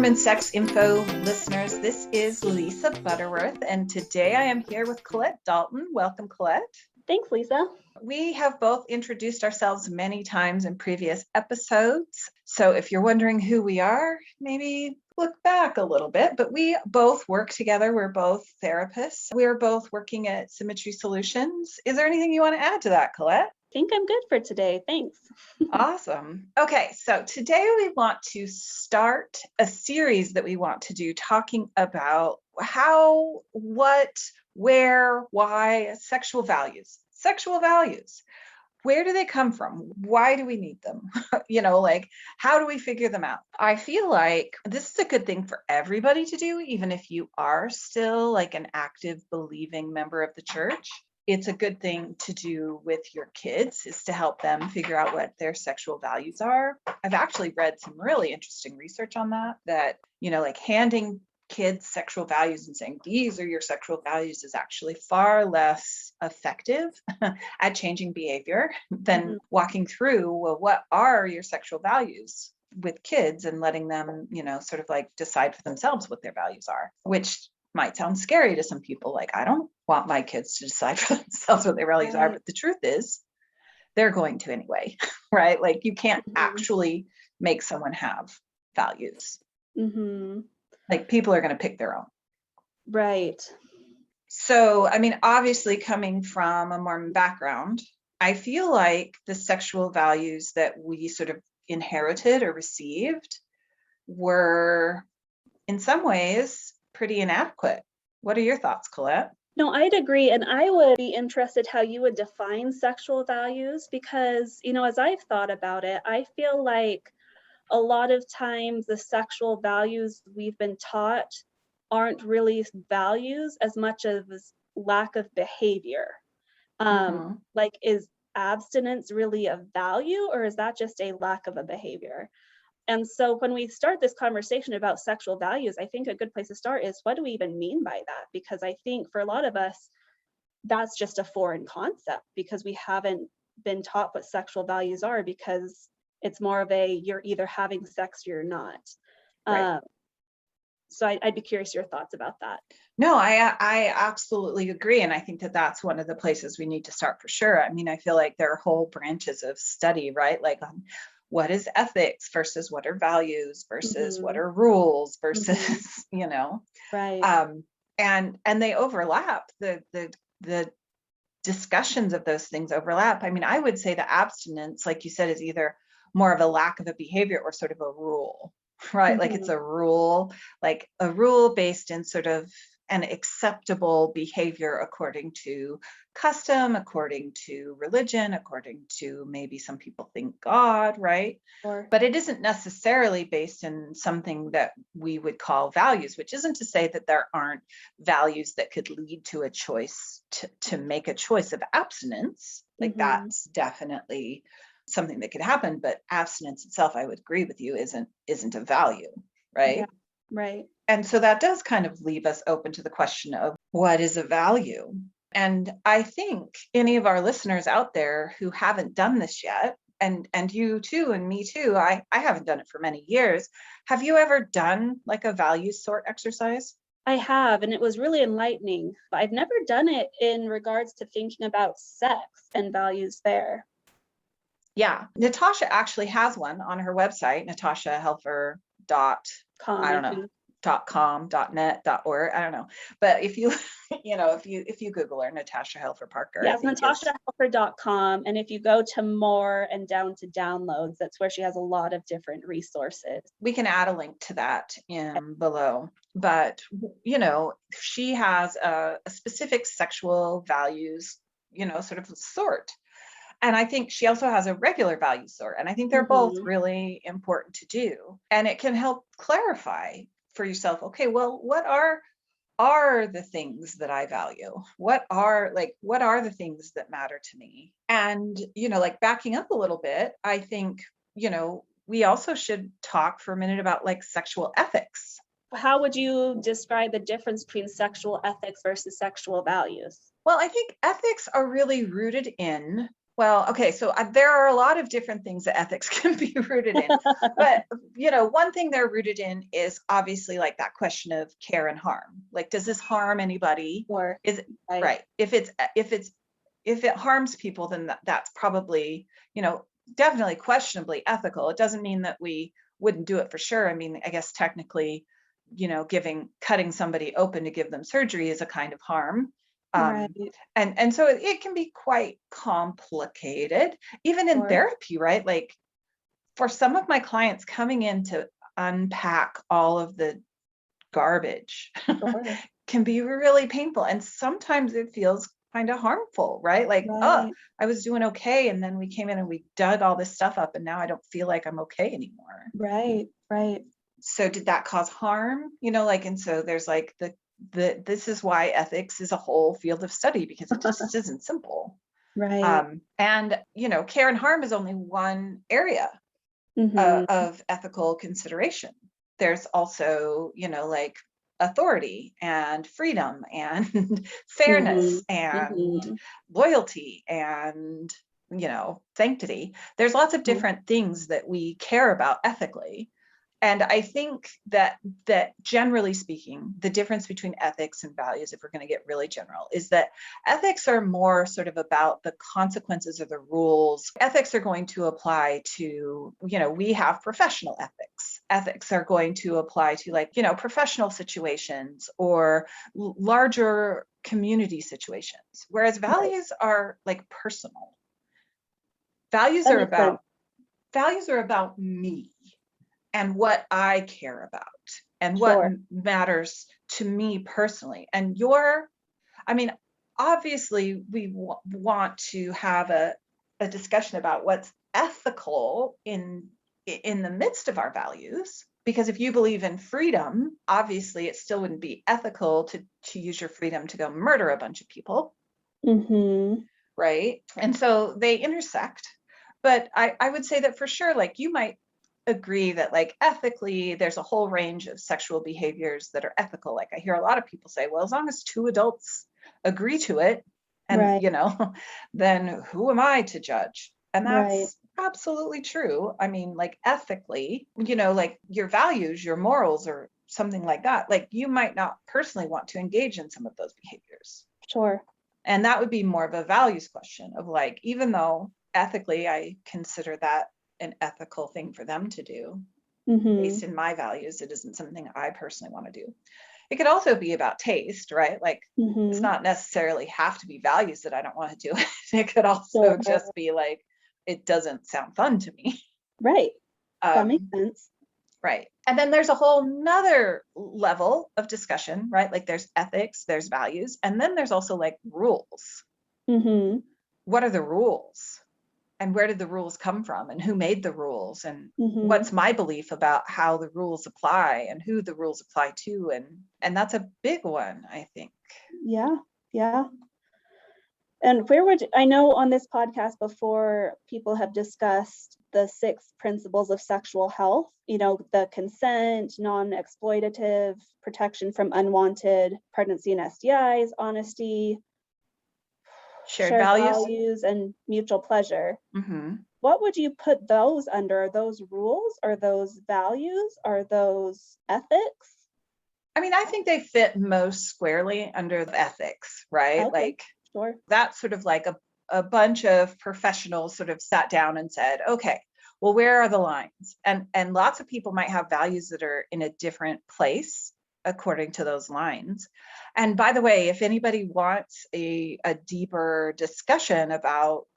Mormon Sex Info listeners, this is Lisa Butterworth, and today I am here with Colette Dalton. Welcome, Colette. Thanks, Lisa. We have both introduced ourselves many times in previous episodes, so if you're wondering who we are, maybe look back a little bit, but we both work together. We're both therapists. We're both working at Symmetry Solutions. Is there anything you want to add to that, Colette? I think I'm good for today. Thanks. Awesome. Okay, so today we want to start a series that we want to do talking about how, what, where, why, sexual values. Sexual values. Where do they come from? Why do we need them? How do we figure them out? I feel like this is a good thing for everybody to do, even if you are still like an active believing member of the church. It's a good thing to do with your kids, is to help them figure out what their sexual values are. I've actually read some really interesting research on that, like handing kids sexual values and saying, these are your sexual values is actually far less effective at changing behavior than walking through, well, what are your sexual values with kids and letting them, sort of like decide for themselves what their values are, which might sound scary to some people. Like, I don't want my kids to decide for themselves what their values are, but the truth is they're going to anyway, right? Like you can't actually make someone have values. Like people are going to pick their own. Right. So, I mean, obviously coming from a Mormon background, I feel like the sexual values that we sort of inherited or received were in some ways pretty inadequate. What are your thoughts, Colette? No, I'd agree. And I would be interested how you would define sexual values because, as I've thought about it, I feel like a lot of times the sexual values we've been taught aren't really values as much as lack of behavior. Like, is abstinence really a value, or is that just a lack of a behavior? And so when we start this conversation about sexual values, I think a good place to start is, what do we even mean by that? Because I think for a lot of us, that's just a foreign concept because we haven't been taught what sexual values are, because it's more of a, you're either having sex or you're not. Right. So I'd be curious your thoughts about that. No, I absolutely agree. And I think that that's one of the places we need to start for sure. I mean, I feel like there are whole branches of study, right? Like what is ethics versus what are values versus what are rules versus, Right. And they overlap. The discussions of those things overlap. I mean, I would say the abstinence, like you said, is either more of a lack of a behavior or sort of a rule, right? Like it's a rule based in sort of an acceptable behavior according to custom, according to religion, according to maybe some people think God, right? Sure. But it isn't necessarily based in something that we would call values, which isn't to say that there aren't values that could lead to a choice to make a choice of abstinence. Like that's definitely something that could happen, but abstinence itself, I would agree with you, isn't a value, right? Yeah, right. And so that does kind of leave us open to the question of what is a value? And I think any of our listeners out there who haven't done this yet, and you too, and me too, I haven't done it for many years. Have you ever done like a value sort exercise? I have, and it was really enlightening. But I've never done it in regards to thinking about sex and values there. Yeah, Natasha actually has one on her website, Natasha Helfer .com, .net, .org, I don't know. But if you, if you Google her, Natasha Helfer Parker. Yes, NatashaHelfer.com. And if you go to more and down to downloads, that's where she has a lot of different resources. We can add a link to that in below. But, she has a specific sexual values, sort of sort. And I think she also has a regular value sort. And I think they're both really important to do. And it can help clarify for yourself, okay, well, what are the things that I value? What are the things that matter to me? And, like backing up a little bit, I think, we also should talk for a minute about like sexual ethics. How would you describe the difference between sexual ethics versus sexual values? Well, I think ethics are really rooted in Well, okay, so there are a lot of different things that ethics can be rooted in, but one thing they're rooted in is obviously like that question of care and harm. Like, does this harm anybody? Or Is it right? If it harms people, then that's probably, definitely questionably ethical. It doesn't mean that we wouldn't do it for sure. I mean, I guess technically, cutting somebody open to give them surgery is a kind of harm. right. And so it can be quite complicated, even in Sure. therapy, right? Like for some of my clients coming in to unpack all of the garbage Sure. can be really painful. And sometimes it feels kind of harmful, right? Like, oh, Right. I was doing okay. And then we came in and we dug all this stuff up and now I don't feel like I'm okay anymore. Right. Right. So did that cause harm? And so there's like this is why ethics is a whole field of study, because it just isn't simple. Right. And care and harm is only one area Mm-hmm. of ethical consideration. There's also, like authority and freedom and fairness Mm-hmm. and Mm-hmm. loyalty and, sanctity. There's lots of different things that we care about ethically. And I think that generally speaking, the difference between ethics and values, if we're going to get really general, is that ethics are more sort of about the consequences or the rules. Ethics are going to apply to, we have professional ethics. Ethics are going to apply to professional situations or larger community situations, whereas values are like personal. Values That are makes sense. about me and what I care about and what Sure. matters to me personally. And obviously we want to have a discussion about what's ethical in the midst of our values, because if you believe in freedom, obviously it still wouldn't be ethical to use your freedom to go murder a bunch of people. Mm-hmm. Right. And so they intersect. But I would say that for sure, like you might agree that like ethically there's a whole range of sexual behaviors that are ethical. Like I hear a lot of people say, well, as long as two adults agree to it, and Right. then who am I to judge? And Right. that's absolutely true. I mean, like ethically, like your values, your morals, or something like that, like you might not personally want to engage in some of those behaviors. Sure. And that would be more of a values question of like, even though ethically I consider that an ethical thing for them to do, Mm-hmm. based in my values, it isn't something I personally want to do. It could also be about taste, right? Like it's Mm-hmm. not necessarily have to be values that I don't want to do it. It could also Sure. just be like, it doesn't sound fun to me. Right. That makes Um, sense. right. And then there's a whole nother level of discussion, right? Like there's ethics, there's values, and then there's also like rules. Mm-hmm. What are the rules? And where did the rules come from, and who made the rules, and Mm-hmm. what's my belief about how the rules apply and who the rules apply to? And that's a big one, I think. Yeah. Yeah. And I know on this podcast before, people have discussed the 6 principles of sexual health, the consent, non-exploitative, protection from unwanted pregnancy and STIs, honesty, Shared shared values. values, and mutual pleasure. Mm-hmm. What would you put those under? Are those rules? Are those values? Are those ethics? I mean, I think they fit most squarely under the ethics, right? Okay, Like sure. that's sort of like a bunch of professionals sort of sat down and said, okay, well, where are the lines? And lots of people might have values that are in a different place according to those lines. And by the way, if anybody wants a deeper discussion about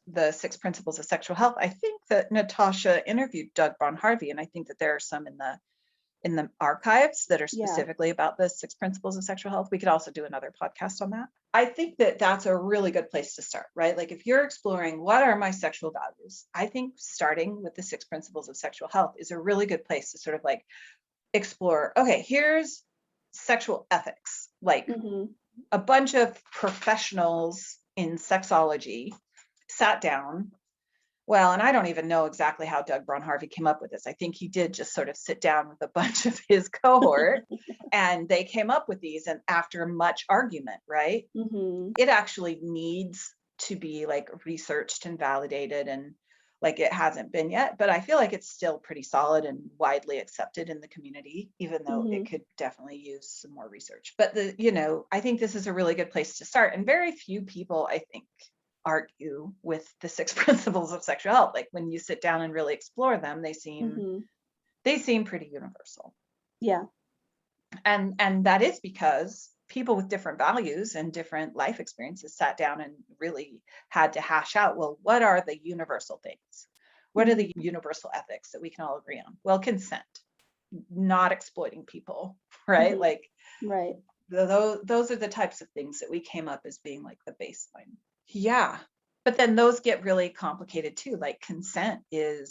the 6 principles of sexual health, I think that Natasha interviewed Doug Braun Harvey, and I think that there are some in the archives that are Yeah. specifically about the 6 principles of sexual health. We could also do another podcast on that. I think that that's a really good place to start, right? Like if you're exploring what are my sexual values, I think starting with the 6 principles of sexual health is a really good place to sort of like explore, okay, here's sexual ethics, like Mm-hmm. a bunch of professionals in sexology sat down. Well, and I don't even know exactly how Doug Braun Harvey came up with this. I think he did just sort of sit down with a bunch of his cohort and they came up with these, and after much argument, right? Mm-hmm. It actually needs to be like researched and validated, and like it hasn't been yet, but I feel like it's still pretty solid and widely accepted in the community, even though it could definitely use some more research. But I think this is a really good place to start. And very few people, I think, argue with the 6 principles of sexual health. Like when you sit down and really explore them, they seem pretty universal. Yeah. And that is because people with different values and different life experiences sat down and really had to hash out, well, what are the universal things? What are the universal ethics that we can all agree on? Well, consent, not exploiting people, right? Like, right. Those are the types of things that we came up as being like the baseline. Yeah. But then those get really complicated too. Like consent it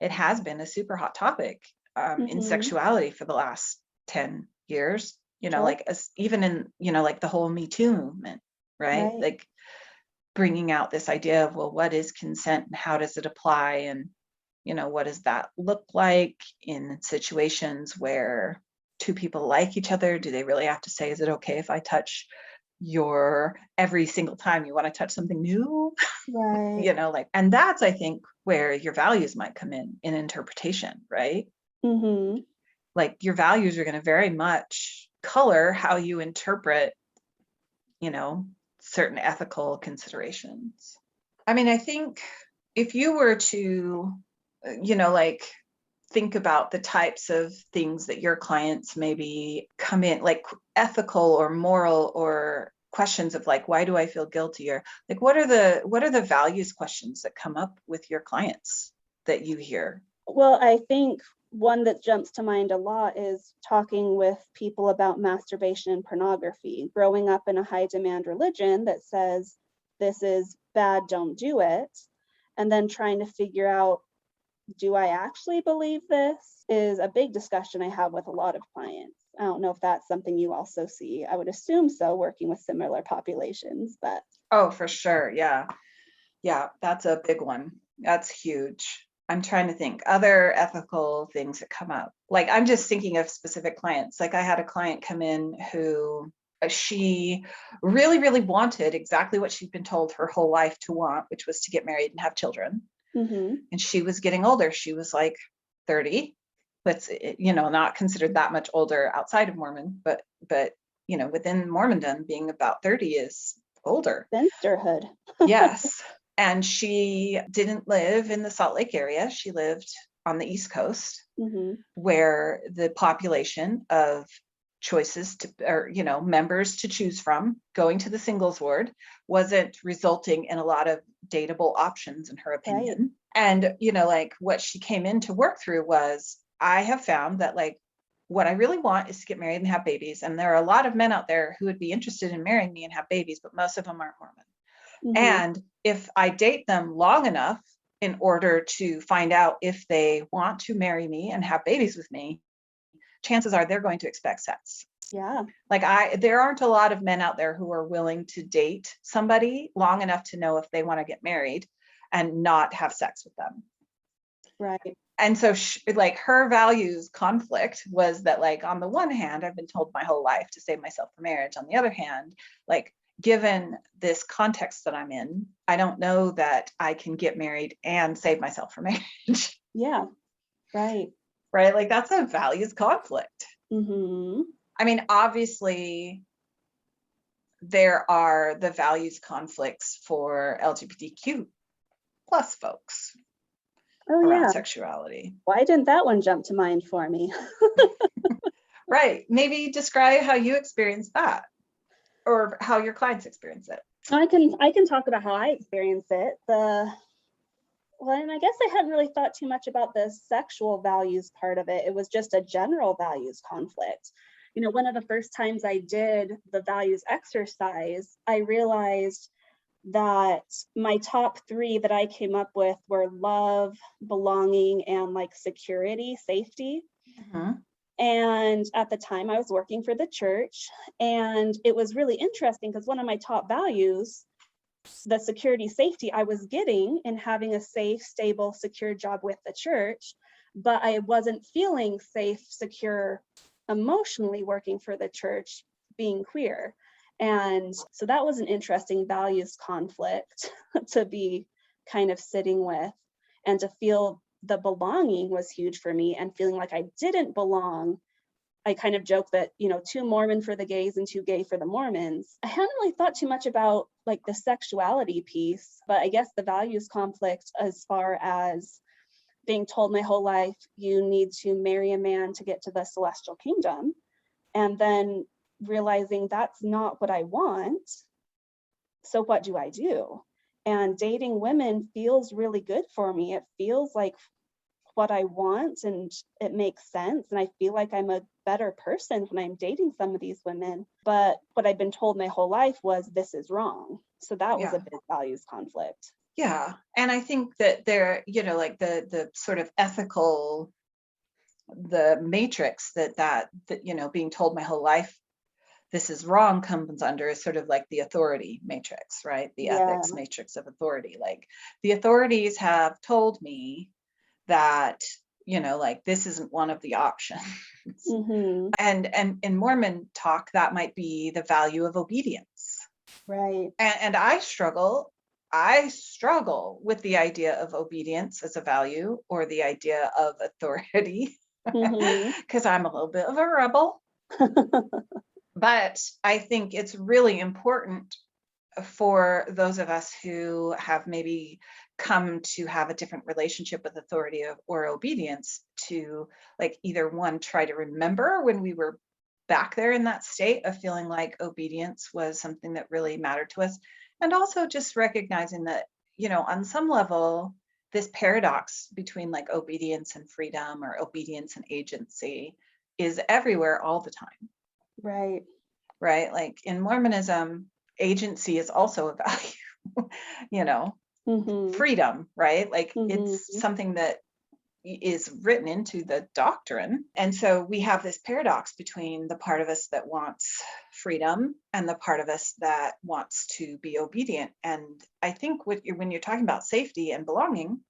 has been a super hot topic in sexuality for the last 10 years. Like even in, like the whole Me Too movement, right? Like bringing out this idea of, well, what is consent and how does it apply? And, what does that look like in situations where two people like each other? Do they really have to say, is it okay if I touch your every single time you want to touch something new? Right. And that's, I think, where your values might come in interpretation, right? Like your values are going to very much color how you interpret, certain ethical considerations. I mean, I think if you were to, like think about the types of things that your clients maybe come in, like ethical or moral or questions of like, why do I feel guilty? Or like, what are the values questions that come up with your clients that you hear? Well, I think one that jumps to mind a lot is talking with people about masturbation and pornography. Growing up in a high demand religion that says this is bad, don't do it. And then trying to figure out, do I actually believe this, is a big discussion I have with a lot of clients. I don't know if that's something you also see. I would assume so, working with similar populations, but. Oh, for sure. Yeah. Yeah, that's a big one. That's huge. I'm trying to think other ethical things that come up. Like I'm just thinking of specific clients. Like I had a client come in who she really, really wanted exactly what she'd been told her whole life to want, which was to get married and have children. And she was getting older. She was like 30. That's, not considered that much older outside of Mormon, but within Mormondom, being about 30 is older. Spinsterhood. Yes. And she didn't live in the Salt Lake area. She lived on the East Coast, where the population of choices members to choose from going to the singles ward wasn't resulting in a lot of dateable options, in her opinion. And, like what she came in to work through was, I have found that like, what I really want is to get married and have babies. And there are a lot of men out there who would be interested in marrying me and have babies, but most of them aren't Mormon. And if I date them long enough in order to find out if they want to marry me and have babies with me, chances are they're going to expect sex. Yeah. Like there aren't a lot of men out there who are willing to date somebody long enough to know if they want to get married and not have sex with them. Right. And so like her values conflict was that like, on the one hand, I've been told my whole life to save myself for marriage. On the other hand, like, given this context that I'm in, I don't know that I can get married and save myself for marriage. Yeah. Right. Right. Like that's a values conflict. I mean, obviously, there are the values conflicts for LGBTQ plus folks around sexuality. Why didn't that one jump to mind for me? Right. Maybe describe how you experience that, or how your clients experience it. I can talk about how I experience it. And I guess I hadn't really thought too much about the sexual values part of it. It was just a general values conflict. One of the first times I did the values exercise, I realized that my top 3 that I came up with were love, belonging, and like security, safety. And at the time I was working for the church, and it was really interesting because one of my top values, the security, safety, I was getting in having a safe, stable, secure job with the church, but I wasn't feeling safe, secure emotionally working for the church, being queer. And so that was an interesting values conflict to be kind of sitting with, and to feel the belonging was huge for me, and feeling like I didn't belong. I kind of joke that, too Mormon for the gays and too gay for the Mormons. I hadn't really thought too much about like the sexuality piece, but I guess the values conflict as far as being told my whole life, you need to marry a man to get to the celestial kingdom. And then realizing that's not what I want. So what do I do? And dating women feels really good for me. It feels like what I want, and it makes sense. And I feel like I'm a better person when I'm dating some of these women. But what I've been told my whole life was this is wrong. So that was a big values conflict. Yeah. And I think that there, like the sort of ethical, the matrix that being told my whole life this is wrong comes under is sort of like the authority matrix, right? The ethics matrix of authority. Like the authorities have told me that, like this isn't one of the options. Mm-hmm. And in Mormon talk, that might be the value of obedience. Right. And I struggle with the idea of obedience as a value, or the idea of authority, because I'm a little bit of a rebel. But I think it's really important for those of us who have maybe come to have a different relationship with authority or obedience to, like, either one, try to remember when we were back there in that state of feeling like obedience was something that really mattered to us. And also just recognizing that, on some level, this paradox between like obedience and freedom, or obedience and agency, is everywhere all the time. Right. Right. Like in Mormonism, agency is also a value, freedom, right? Like it's something that is written into the doctrine. And so we have this paradox between the part of us that wants freedom and the part of us that wants to be obedient. And I think when you're talking about safety and belonging,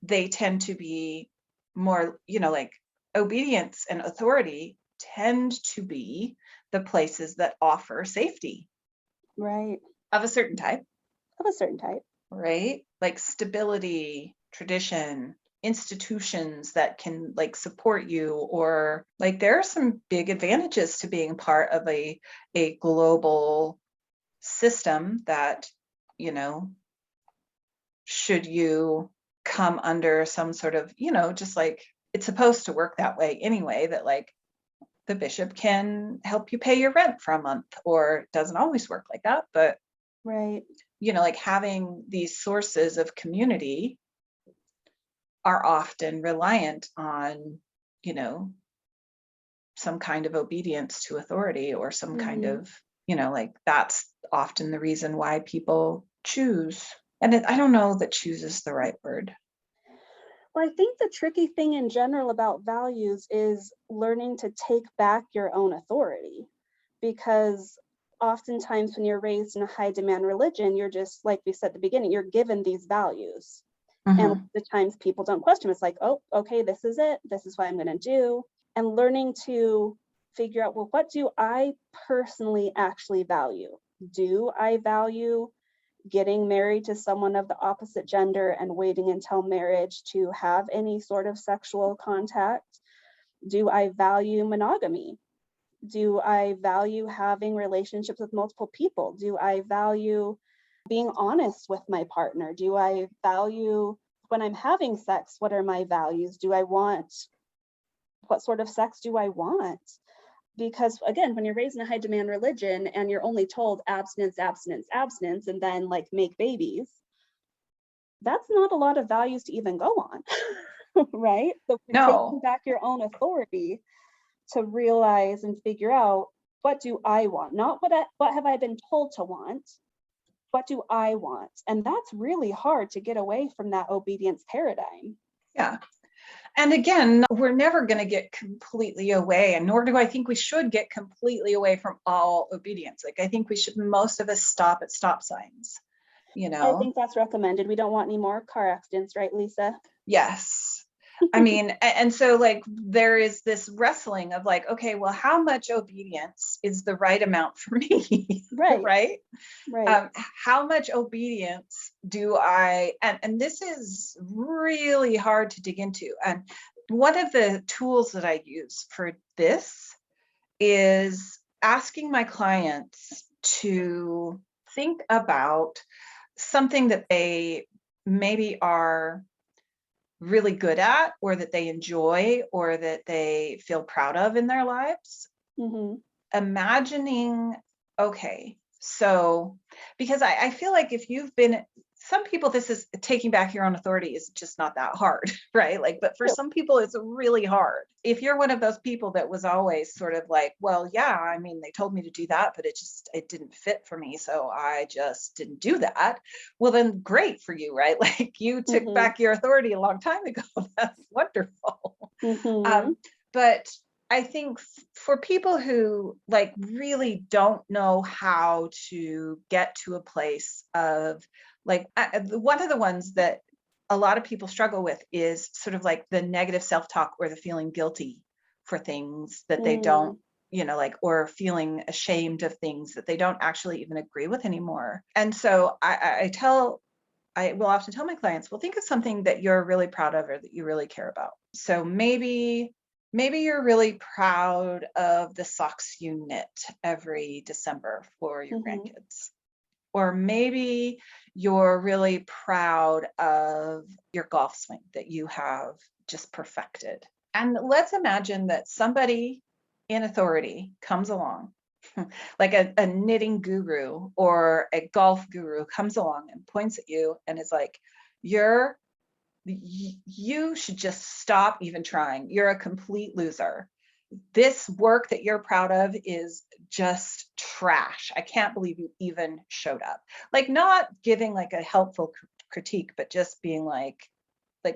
they tend to be more, like obedience and authority tend to be the places that offer safety. Right. Of a certain type. Right. Like stability, tradition, institutions that can like support you, or like there are some big advantages to being part of a global system that, should you come under some sort of, just like it's supposed to work that way anyway, that like the bishop can help you pay your rent for a month, or it doesn't always work like that, but right. Like having these sources of community are often reliant on, some kind of obedience to authority, or some kind of, like that's often the reason why people choose. And I don't know that choose is the right word. Well, I think the tricky thing in general about values is learning to take back your own authority, because oftentimes when you're raised in a high demand religion, you're just, like we said at the beginning, you're given these values. And the times people don't question, it's like, oh, okay, this is it. This is what I'm going to do. And learning to figure out, well, what do I personally actually value? Do I value getting married to someone of the opposite gender and waiting until marriage to have any sort of sexual contact? Do I value monogamy? Do I value having relationships with multiple people? Do I value being honest with my partner? Do I value when I'm having sex, what are my values? What sort of sex do I want? Because again, when you're raised in a high demand religion and you're only told abstinence, abstinence, abstinence, and then like make babies, that's not a lot of values to even go on, right? So taking back your own authority to realize and figure out, what do I want? Not what have I been told to want? What do I want? And that's really hard to get away from that obedience paradigm. Yeah. And again, we're never going to get completely away, and nor do I think we should get completely away from all obedience. Like I think most of us stop at stop signs, I think that's recommended. We don't want any more car accidents, right, Lisa? Yes. I mean, and so like there is this wrestling of like, okay, well, how much obedience is the right amount for me? Right. Right? Right. How much obedience do I, and this is really hard to dig into. And one of the tools that I use for this is asking my clients to think about something that they maybe are really good at, or that they enjoy, or that they feel proud of in their lives. Mm-hmm. Imagining, okay, so because I feel like if you've been, some people, this is taking back your own authority is just not that hard, right? Like, but for some people, it's really hard. If you're one of those people that was always sort of like, well, yeah, I mean, they told me to do that, but it didn't fit for me. So I just didn't do that. Well, then great for you, right? Like you took Mm-hmm. back your authority a long time ago. That's wonderful. Mm-hmm. But I think for people who like really don't know how to get to a place of like, one of the ones that a lot of people struggle with is sort of like the negative self-talk, or the feeling guilty for things that they don't, like, or feeling ashamed of things that they don't actually even agree with anymore. And so I will often tell my clients, well, think of something that you're really proud of, or that you really care about. So maybe you're really proud of the socks you knit every December for your Mm-hmm. grandkids. Or maybe you're really proud of your golf swing that you have just perfected. And let's imagine that somebody in authority comes along, like a knitting guru or a golf guru comes along and points at you and is like, you should just stop even trying. You're a complete loser. This work that you're proud of is just trash. I can't believe you even showed up. Like, not giving like a helpful critique, but just being like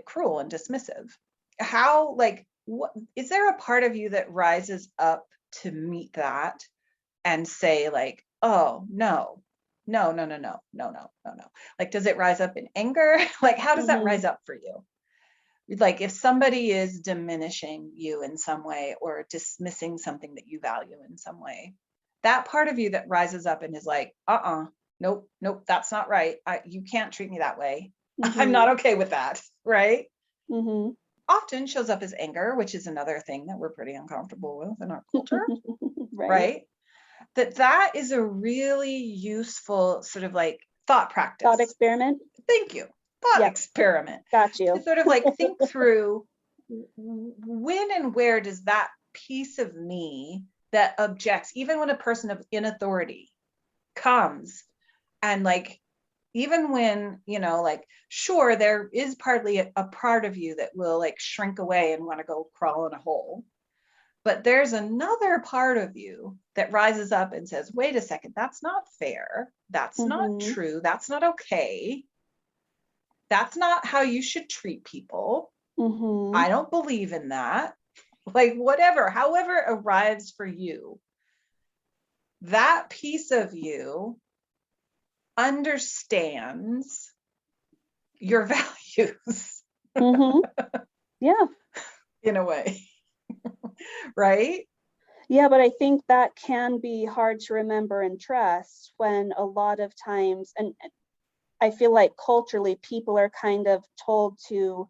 cruel and dismissive. How, like, what is there a part of you that rises up to meet that and say like, oh no, no, no, no, no, no, no, no, no. Like, does it rise up in anger? Like, how does that Mm-hmm. rise up for you? Like, if somebody is diminishing you in some way, or dismissing something that you value in some way, that part of you that rises up and is like, nope, that's not right. You can't treat me that way. Mm-hmm. I'm not okay with that, right? Mm-hmm. Often shows up as anger, which is another thing that we're pretty uncomfortable with in our culture, Right. right? That is a really useful sort of like thought practice. Thought experiment. Thank you. Thought Yep. experiment. Got you. To sort of like think through, when and where does that piece of me that objects, even when a person in authority comes, and like, even when, like, sure, there is partly a part of you that will like shrink away and want to go crawl in a hole. But there's another part of you that rises up and says, wait a second, that's not fair. That's not true. That's not okay. That's not how you should treat people. I don't believe in that. Like, whatever, however it arrives for you, that piece of you understands your values. Yeah. In a way. Right? Yeah, but I think that can be hard to remember and trust when a lot of times, and I feel like culturally people are kind of told to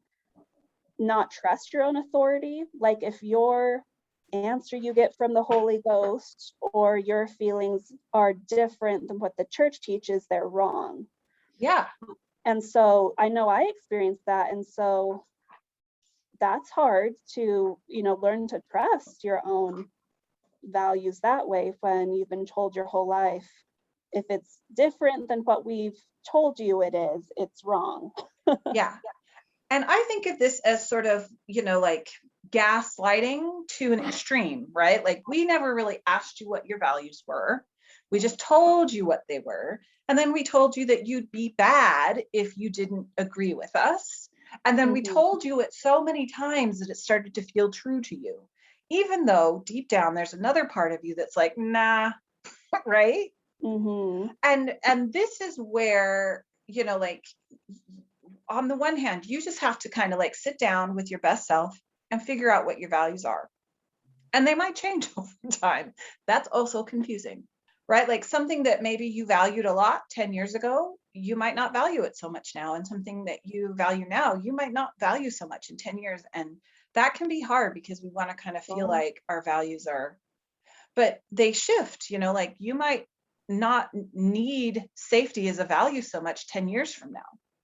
not trust your own authority. Like, if your answer you get from the Holy Ghost or your feelings are different than what the church teaches, they're wrong. Yeah. And so I know I experienced that. And so that's hard to, learn to trust your own values that way when you've been told your whole life, if it's different than what we've told you it is, it's wrong. Yeah. And I think of this as sort of, like gaslighting to an extreme, right? Like, we never really asked you what your values were. We just told you what they were. And then we told you that you'd be bad if you didn't agree with us. And then we told you it so many times that it started to feel true to you, even though deep down there's another part of you that's like, nah, right? And this is where, like, on the one hand, you just have to kind of like sit down with your best self and figure out what your values are. And they might change over time. That's also confusing, right? Like something that maybe you valued a lot 10 years ago, you might not value it so much now. And something that you value now, you might not value so much in 10 years. And that can be hard because we want to kind of feel like our values are, but they shift, you know, like you might not need safety as a value so much 10 years from now.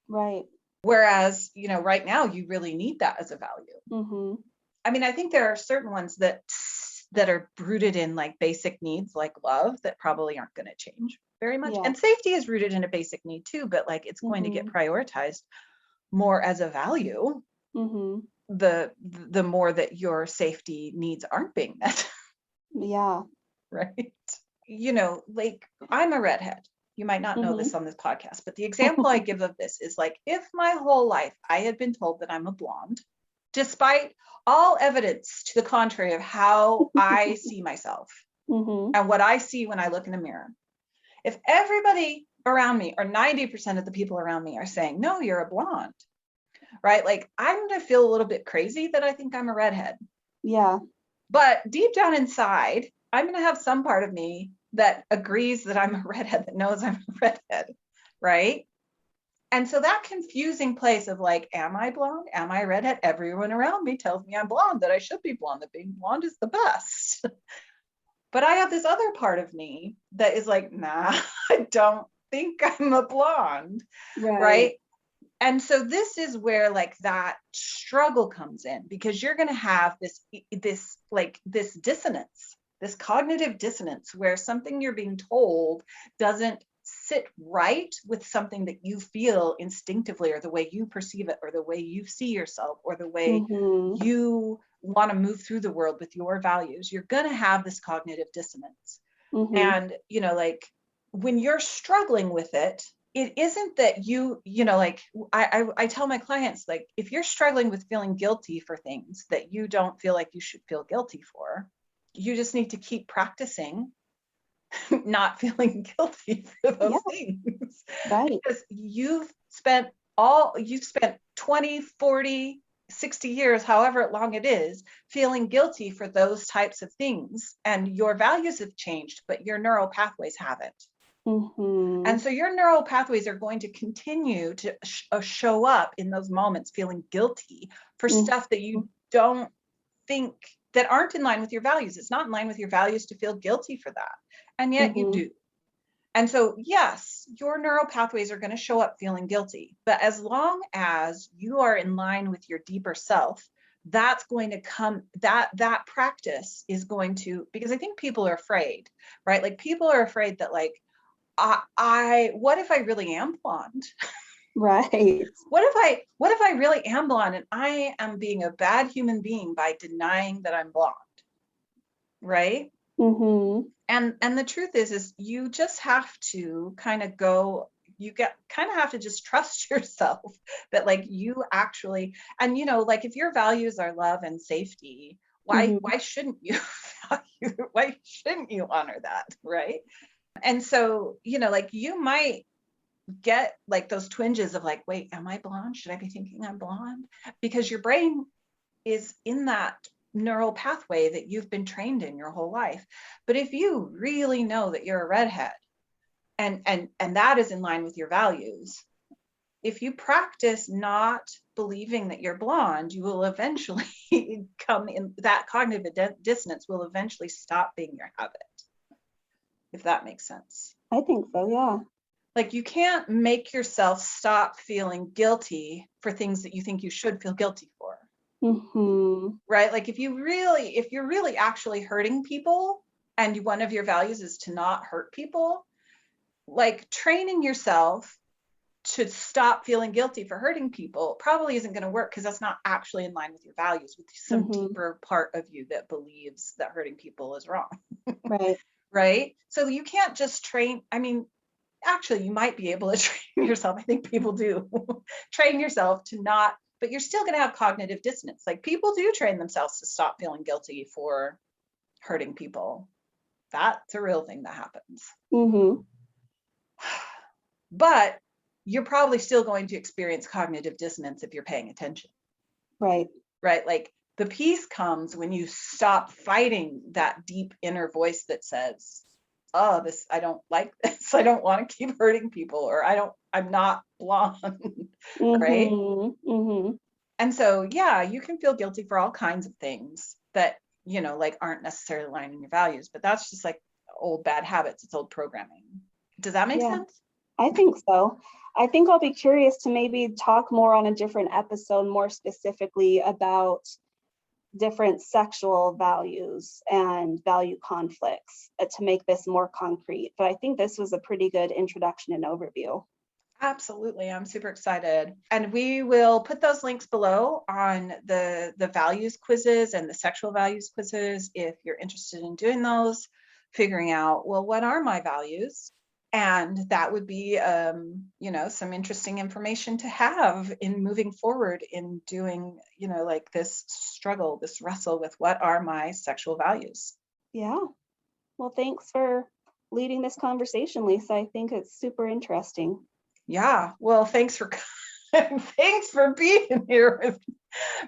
Right. Whereas, you know, right now you really need that as a value. Mm-hmm. I mean, I think there are certain ones that are rooted in like basic needs like love that probably aren't going to change very much. Yeah. And safety is rooted in a basic need too, but like it's going to get prioritized more as a value. Mm-hmm. The more that your safety needs aren't being met. Yeah. Right. You know, like I'm a redhead. You might not know this on this podcast, but the example I give of this is like if my whole life I had been told that I'm a blonde, despite all evidence to the contrary of how I see myself and what I see when I look in the mirror. If everybody around me or 90% of the people around me are saying, no, you're a blonde, right? Like I'm going to feel a little bit crazy that I think I'm a redhead. Yeah. But deep down inside, I'm going to have some part of me that agrees that I'm a redhead, that knows I'm a redhead, right? And so that confusing place of like, am I blonde? Am I a redhead? Everyone around me tells me I'm blonde, that I should be blonde, that being blonde is the best. But I have this other part of me that is like, nah, I don't think I'm a blonde, right? And so this is where like that struggle comes in, because you're going to have this dissonance, this cognitive dissonance where something you're being told doesn't sit right with something that you feel instinctively, or the way you perceive it, or the way you see yourself, or the way you want to move through the world with your values. You're going to have this cognitive dissonance. And, you know, like when you're struggling with it, it isn't that you know, like I tell my clients, like, if you're struggling with feeling guilty for things that you don't feel like you should feel guilty for, you just need to keep practicing not feeling guilty for those things. Right. Because you've spent 20, 40, 60 years, however long it is, feeling guilty for those types of things. And your values have changed, but your neural pathways haven't. And so your neural pathways are going to continue to show up in those moments feeling guilty for stuff that you don't think, that aren't in line with your values. It's not in line with your values to feel guilty for that. And yet you do. And so, yes, your neural pathways are going to show up feeling guilty. But as long as you are in line with your deeper self, that's going to come, that practice is going to, because I think people are afraid, right? Like people are afraid that like, what if I really am blonde? Right. What if I really am blonde and I am being a bad human being by denying that I'm blonde? Right? And the truth is you just have to kind of go, have to just trust yourself that like you actually, and you know, like if your values are love and safety, why shouldn't you why shouldn't you honor that? Right? And so, you know, like you might get like those twinges of like, wait, am I blonde? Should I be thinking I'm blonde? Because your brain is in that neural pathway that you've been trained in your whole life. But if you really know that you're a redhead and that is in line with your values, if you practice not believing that you're blonde, you will eventually come in, that cognitive dissonance will eventually stop being your habit. If that makes sense. I think so, yeah. Like you can't make yourself stop feeling guilty for things that you think you should feel guilty for. Right? Like if you're really actually hurting people and one of your values is to not hurt people, like training yourself to stop feeling guilty for hurting people probably isn't going to work, because that's not actually in line with your values, with some deeper part of you that believes that hurting people is wrong. Right. Right? So you can't just train. I mean, actually, you might be able to train yourself. I think people do train yourself to not, but you're still going to have cognitive dissonance. Like people do train themselves to stop feeling guilty for hurting people. That's a real thing that happens. But you're probably still going to experience cognitive dissonance if you're paying attention. Right. Right? Like the peace comes when you stop fighting that deep inner voice that says, oh, this, I don't like this. I don't want to keep hurting people, or I'm not blonde. Right? Mm-hmm. And so, yeah, you can feel guilty for all kinds of things that, like aren't necessarily aligning your values, but that's just like old bad habits. It's old programming. Does that make sense? I think so. I think I'll be curious to maybe talk more on a different episode, more specifically about different sexual values and value conflicts to make this more concrete. But I think this was a pretty good introduction and overview. Absolutely. I'm super excited. And we will put those links below on the values quizzes and the sexual values quizzes if you're interested in doing those, figuring out, well, what are my values? And that would be, some interesting information to have in moving forward in doing, like this struggle, this wrestle with what are my sexual values. Yeah. Well, thanks for leading this conversation, Lisa. I think it's super interesting. Yeah. Well, thanks for being here.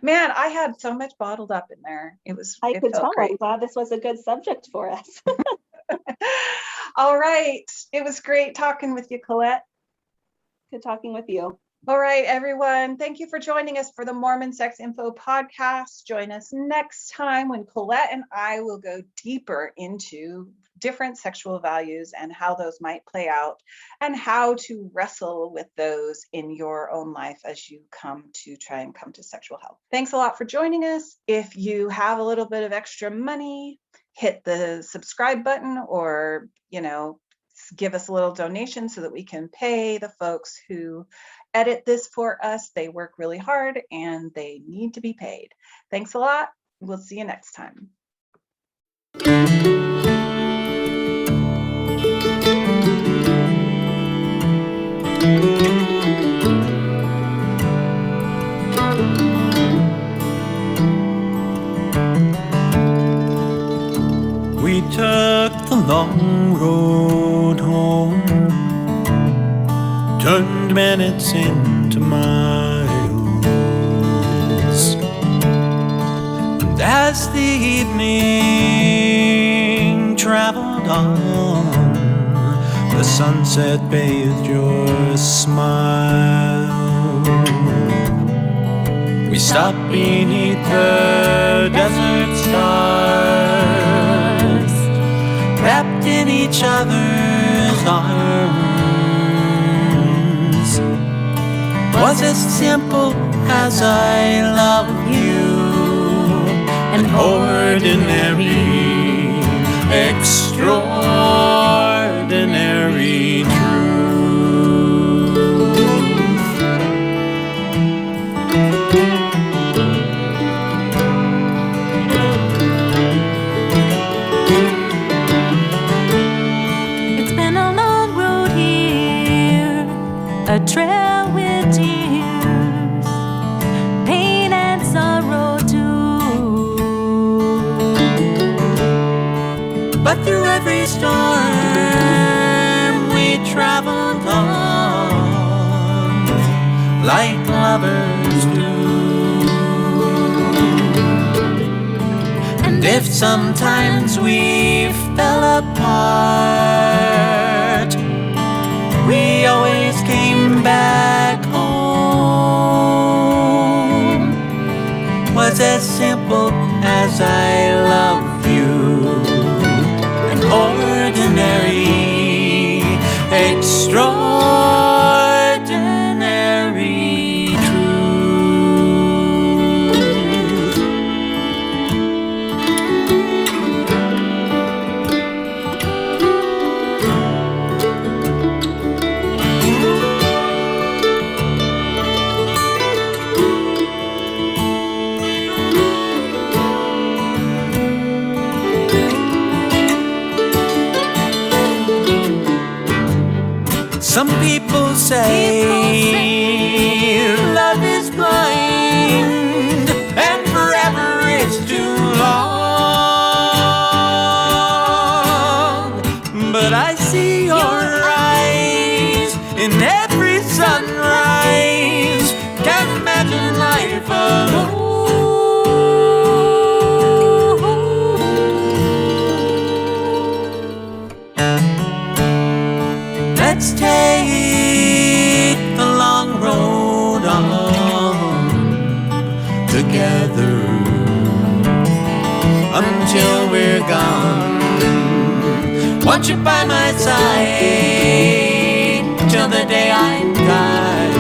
Man, I had so much bottled up in there. I could tell. Great. I'm glad this was a good subject for us. All right. It was great talking with you, Colette. Good talking with you. All right, everyone. Thank you for joining us for the Mormon Sex Info podcast. Join us next time when Colette and I will go deeper into different sexual values and how those might play out and how to wrestle with those in your own life as you come to sexual health. Thanks a lot for joining us. If you have a little bit of extra money, hit the subscribe button or, give us a little donation so that we can pay the folks who edit this for us. They work really hard and they need to be paid. Thanks a lot. We'll see you next time. We took the long road home, turned minutes into miles, and as the evening traveled on, the sunset bathed your smile. We stopped beneath the desert stars, wrapped in each other's arms. Was as simple as I love you, an ordinary, extraordinary truth. A trail with tears, pain and sorrow too. But through every storm we traveled on, like lovers do. And if sometimes we fell apart, we always came back home. Was as simple as I love you, an ordinary, extraordinary truth. Some people say love is blind and forever is too long. But I see your eyes in every sign want you by my side till the day I die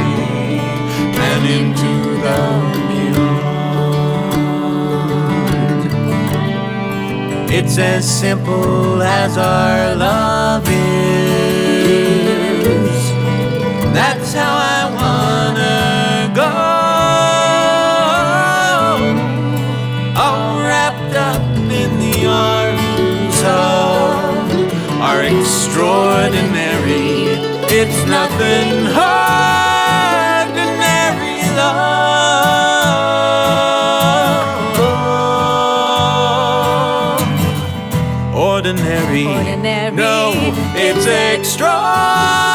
and into the beyond. It's as simple as our love is. That's how I wanna go, all wrapped up in the arms of our extraordinary, it's nothing ordinary love. Ordinary. No, it's extraordinary.